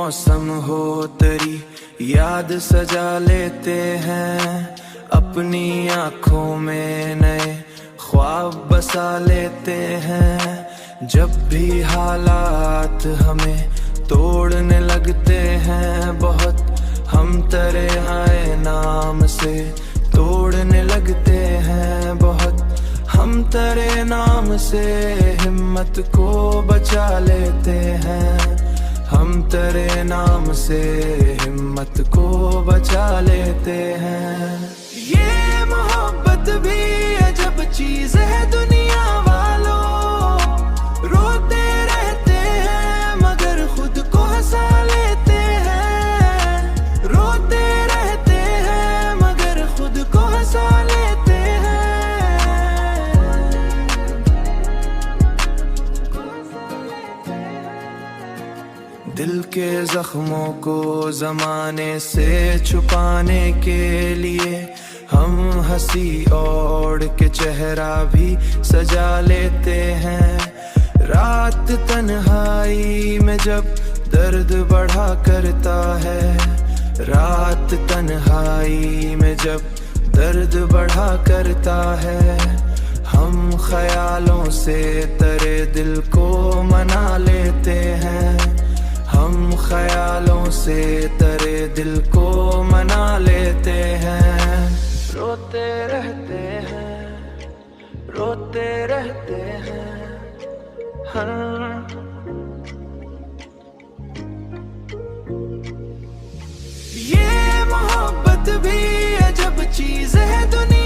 मौसम हो तेरी याद सजा लेते हैं, अपनी आंखों में नए ख्वाब बसा लेते हैं। जब भी हालात हमें तोड़ने लगते हैं बहुत, हम तेरे आए नाम से तोड़ने लगते हैं बहुत। हम तेरे नाम से हिम्मत को बचा लेते हैं, हम तेरे नाम से हिम्मत को बचा लेते हैं। ये मोहब्बत भी अजब चीज है दुनिया वालों, रोते रहते हैं मगर खुद को हंसा लेते हैं। रोते रहते हैं मगर खुद को हंसा लेते हैं। दिल के जख्मों को जमाने से छुपाने के लिए हम हंसी ओढ़ के चेहरा भी सजा लेते हैं। रात तन्हाई में जब दर्द बढ़ा करता है, रात तन्हाई में जब दर्द बढ़ा करता है, हम ख्यालों से तेरे दिल को मना लेते हैं। हम ख्यालों से तेरे दिल को मना लेते हैं। रोते रहते हैं, रोते रहते हैं, हाँ। ये मोहब्बत भी अजब चीज है दुनिया